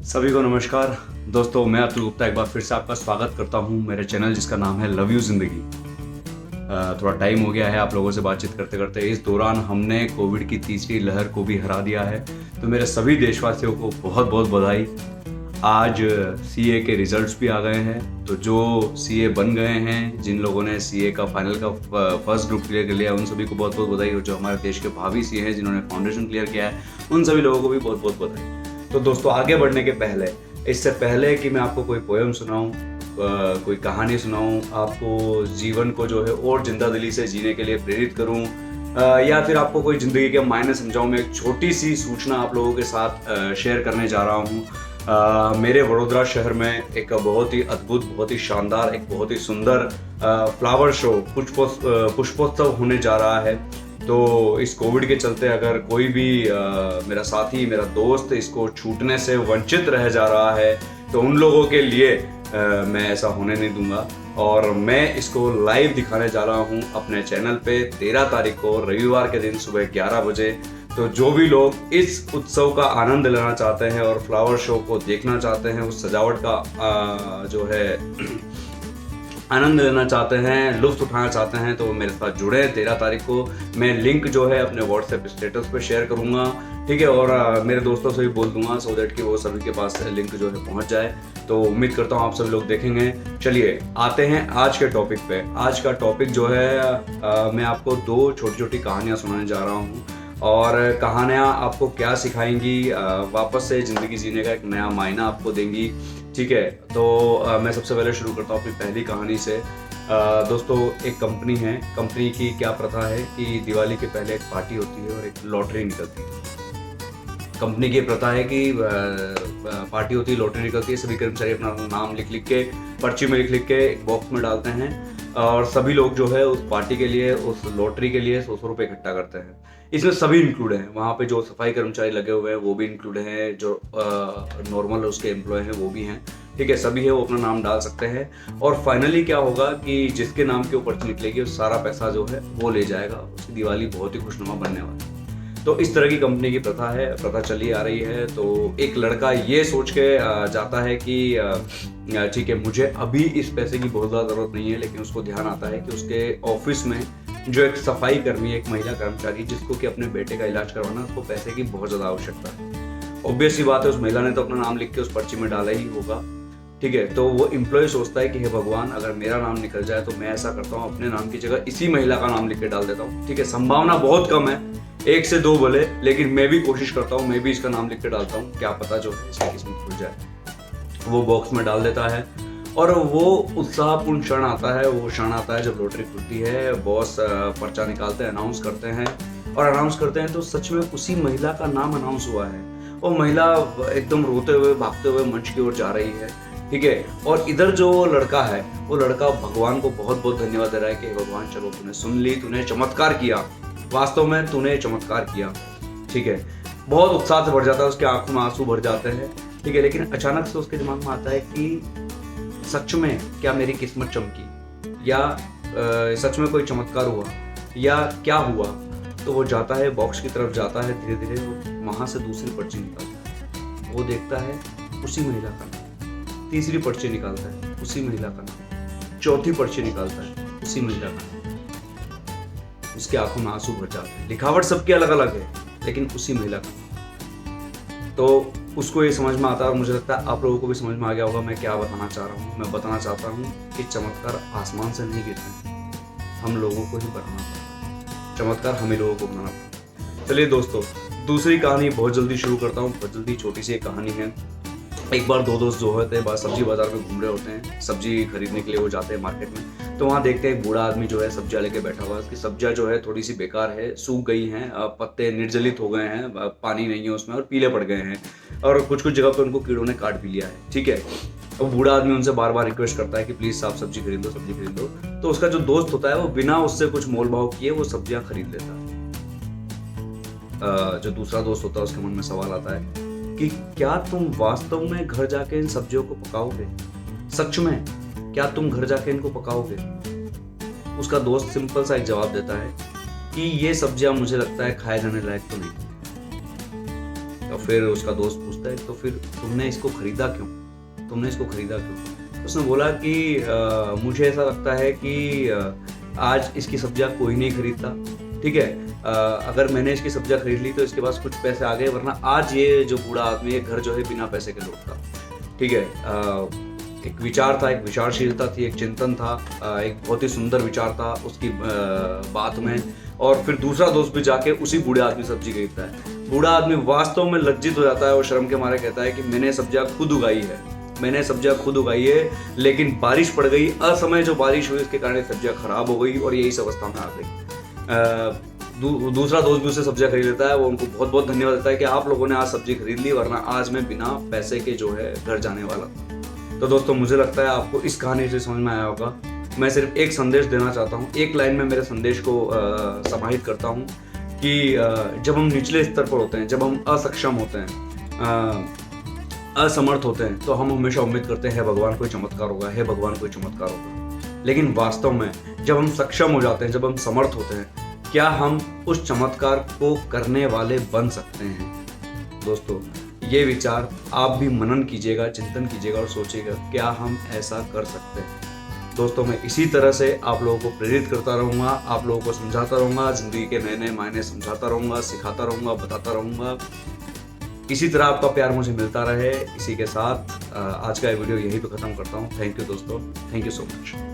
सभी को नमस्कार दोस्तों, मैं अतुल गुप्ता एक बार फिर से आपका स्वागत करता हूं मेरे चैनल जिसका नाम है लव यू जिंदगी। थोड़ा टाइम हो गया है आप लोगों से बातचीत करते करते। इस दौरान हमने कोविड की तीसरी लहर को भी हरा दिया है, तो मेरे सभी देशवासियों को बहुत बहुत बधाई। आज सीए के रिजल्ट्स भी आ गए हैं, तो जो सीए बन गए हैं, जिन लोगों ने सीए का फाइनल का फर्स्ट ग्रुप क्लियर कर लिया, उन सभी को बहुत बहुत बधाई। और जो हमारे देश के भावी सीए हैं जिन्होंने फाउंडेशन क्लियर किया है, उन सभी लोगों को भी बहुत बहुत बधाई। तो दोस्तों, आगे बढ़ने के पहले, इससे पहले कि मैं आपको कोई पोएम सुनाऊं, कोई कहानी सुनाऊं, आपको जीवन को जो है और जिंदा दिली से जीने के लिए प्रेरित करूं, या फिर आपको कोई ज़िंदगी के मायने समझाऊं, मैं एक छोटी सी सूचना आप लोगों के साथ शेयर करने जा रहा हूं। मेरे वडोदरा शहर में एक बहुत ही अद्भुत, बहुत ही शानदार, एक बहुत ही सुंदर फ्लावर शो पुष्पोत्सव होने जा रहा है। तो इस कोविड के चलते अगर कोई भी मेरा साथी, मेरा दोस्त इसको छूटने से वंचित रह जा रहा है, तो उन लोगों के लिए मैं ऐसा होने नहीं दूंगा। और मैं इसको लाइव दिखाने जा रहा हूँ अपने चैनल पे 13 तारीख को रविवार के दिन सुबह 11 बजे। तो जो भी लोग इस उत्सव का आनंद लेना चाहते हैं और फ्लावर शो को देखना चाहते हैं, उस सजावट का जो है आनंद लेना चाहते हैं, लुत्फ उठाना चाहते हैं, तो मेरे साथ जुड़े। 13 तारीख को मैं लिंक जो है अपने व्हाट्सएप स्टेटस पे शेयर करूंगा, ठीक है। और मेरे दोस्तों से भी बोल दूंगा सो दैट कि वो सभी के पास लिंक जो है पहुंच जाए। तो उम्मीद करता हूँ आप सभी लोग देखेंगे। चलिए आते हैं आज के टॉपिक पे। आज का टॉपिक जो है मैं आपको 2 छोटी छोटी कहानियाँ सुनाने जा रहा हूँ, और कहानियाँ आपको क्या सिखाएंगी, वापस से ज़िंदगी जीने का एक नया मायना आपको देंगी, ठीक है। तो मैं सबसे पहले शुरू करता हूँ अपनी पहली कहानी से। दोस्तों, एक कंपनी है, कंपनी की क्या प्रथा है कि दिवाली के पहले एक पार्टी होती है और एक लॉटरी निकलती है। कंपनी की प्रथा है कि पार्टी होती है, लॉटरी निकलती है, सभी कर्मचारी अपना नाम लिख लिख के, पर्ची में लिख लिख के एक बॉक्स में डालते हैं, और सभी लोग जो है उस पार्टी के लिए, उस लॉटरी के लिए 100 रुपये इकट्ठा करते हैं। इसमें सभी इंक्लूड हैं, वहाँ पे जो सफाई कर्मचारी लगे हुए हैं वो भी इंक्लूड हैं, जो नॉर्मल उसके एम्प्लॉय हैं वो भी हैं, ठीक है। सभी है वो अपना नाम डाल सकते हैं, और फाइनली क्या होगा कि जिसके नाम के ऊपर निकलेगी वो सारा पैसा जो है वो ले जाएगा। उसकी दिवाली बहुत ही खुशनुमा बनने वाली है। तो इस तरह की कंपनी की प्रथा है, प्रथा चली आ रही है। तो एक लड़का ये सोच के जाता है कि ठीक है, मुझे अभी इस पैसे की बहुत ज़्यादा ज़रूरत नहीं है, लेकिन उसको ध्यान आता है कि उसके ऑफिस में जो एक सफाई कर्मी है, एक महिला कर्मचारी, जिसको कि अपने बेटे का इलाज करवाना, उसको पैसे की बहुत ज़्यादा आवश्यकता है। ऑब्वियस सी बात है, उस महिला ने तो अपना नाम लिख के उस पर्ची में डाला ही होगा, ठीक है। तो वो एम्प्लॉय सोचता है कि हे भगवान, अगर मेरा नाम निकल जाए तो मैं ऐसा करता हूँ, अपने नाम की जगह इसी महिला का नाम लिख के डाल देता हूँ, ठीक है। संभावना बहुत कम है, 1 से 2 बोले, लेकिन मैं भी कोशिश करता हूँ, मैं भी इसका नाम लिख के डालता हूँ, क्या पता जो है इसकी किस्मत खुल जाए। वो बॉक्स में डाल देता है, और वो उत्साहपूर्ण क्षण आता है, वो क्षण आता है जब लॉटरी खुलती है। बॉस पर्चा निकालते हैं, अनाउंस करते हैं, और अनाउंस करते हैं तो सच में उसी महिला का नाम अनाउंस हुआ है। वो महिला एकदम रोते हुए, भागते हुए मंच की ओर जा रही है, ठीक है। और इधर जो लड़का है, वो लड़का भगवान को बहुत बहुत धन्यवाद दे रहा है कि भगवान, चलो तूने सुन ली, तूने चमत्कार किया, वास्तव में तूने चमत्कार किया, ठीक है। बहुत उत्साह से भर जाता है, उसके आंखों में आंसू भर जाते हैं, ठीक है। लेकिन अचानक से उसके दिमाग में आता है कि सच में क्या मेरी किस्मत चमकी, या सच में कोई चमत्कार हुआ, या क्या हुआ। तो वो जाता है, बॉक्स की तरफ जाता है, धीरे धीरे वहाँ से दूसरी पर्ची निकालता है। वो देखता है उसी महिला का नाम, तीसरी पर्ची निकालता है, उसी महिला का नाम, चौथी पर्ची निकालता है, उसी महिला का नाम। उसके आंखों में आंसू भर जाते हैं। लिखावट सबकी अलग अलग है, लेकिन उसी महिला का नाम। तो उसको ये समझ में आता है, और मुझे लगता है आप लोगों को भी समझ में आ गया होगा मैं क्या बताना चाह रहा हूँ। मैं बताना चाहता हूँ कि चमत्कार आसमान से नहीं गिरते हैं, हम लोगों को ही बनाना पड़ता है। चमत्कार हम ही लोगों को बनाना पड़ता है। चलिए दोस्तों, दूसरी कहानी बहुत जल्दी शुरू करता हूँ, बहुत जल्दी, छोटी सी एक कहानी है। एक बार 2 दोस्त जो होते हैं सब्जी बाजार में घूम रहे होते हैं, सब्जी खरीदने के लिए वो जाते हैं मार्केट में। तो वहाँ देखते हैं एक बूढ़ा आदमी जो है सब्जियाँ लेके बैठा हुआ है। उसकी सब्जियाँ जो है थोड़ी सी बेकार है, सूख गई हैं, पत्ते निर्जलित हो गए हैं, पानी नहीं है उसमें, और पीले पड़ गए हैं, और कुछ कुछ जगह पर उनको कीड़ों ने काट भी लिया है, ठीक है। वो बूढ़ा आदमी उनसे बार बार रिक्वेस्ट करता है कि प्लीज़ साफ सब्जी खरीद दो, सब्जी खरीद दो। तो उसका जो दोस्त होता है वो बिना उससे कुछ मोल भाव किए वो सब्जियाँ खरीद लेता है। जो दूसरा दोस्त होता है उसके मन में सवाल आता है कि क्या तुम वास्तव में घर जाके इन सब्जियों को पकाओगे? सच में क्या तुम घर जाके इनको पकाओगे? उसका दोस्त सिंपल सा एक जवाब देता है कि ये सब्जियां मुझे लगता है खाए जाने लायक तो नहीं। तो फिर उसका दोस्त पूछता बेचता है तो फिर तुमने इसको खरीदा क्यों? तो उसने बोला कि मुझे ऐसा लगता है कि आज इसकी सब्जियां कोई नहीं खरीदता, ठीक है। अगर मैंने इसकी सब्जियां खरीद ली तो इसके पास कुछ पैसे आ गए, वरना आज ये जो बूढ़ा आदमी है घर जो है बिना पैसे के लौटता, ठीक है। एक विचार था, एक विचारशीलता थी, एक चिंतन था, एक बहुत ही सुंदर विचार था उसकी बात में। और फिर दूसरा दोस्त भी जाके उसी बूढ़े आदमी सब्जी खरीदता है। बूढ़ा आदमी वास्तव में लज्जित हो जाता है और शर्म के मारे कहता है कि मैंने सब्जियां खुद उगाई है, लेकिन बारिश पड़ गई, असमय जो बारिश हुई उसके कारण सब्जियां खराब हो गई और यही इस अवस्था में आ गई। दूसरा दोस्त भी उससे सब्जियां खरीद लेता है, वो उनको बहुत बहुत धन्यवाद देता है कि आप लोगों ने आज सब्जी खरीद ली, वरना आज मैं बिना पैसे के जो है घर जाने वाला था। तो दोस्तों, मुझे लगता है आपको इस कहानी से समझ में आया होगा। मैं सिर्फ एक संदेश देना चाहता हूँ, एक लाइन में मेरे संदेश को समाहित करता हूँ कि जब हम निचले स्तर पर होते हैं, जब हम असक्षम होते हैं, असमर्थ होते हैं, तो हम हमेशा उम्मीद करते हैं भगवान कोई चमत्कार होगा। लेकिन वास्तव में जब हम सक्षम हो जाते हैं, जब हम समर्थ होते हैं, क्या हम उस चमत्कार को करने वाले बन सकते हैं? दोस्तों, ये विचार आप भी मनन कीजिएगा, चिंतन कीजिएगा और सोचिएगा क्या हम ऐसा कर सकते हैं। दोस्तों, मैं इसी तरह से आप लोगों को प्रेरित करता रहूँगा, आप लोगों को समझाता रहूँगा, ज़िंदगी के नए नए मायने समझाता रहूँगा, सिखाता रहूँगा, बताता रहूँगा। इसी तरह आपका प्यार मुझे मिलता रहे। इसी के साथ आज का वीडियो यहीं पे ख़त्म करता हूँ। थैंक यू दोस्तों, थैंक यू सो मच।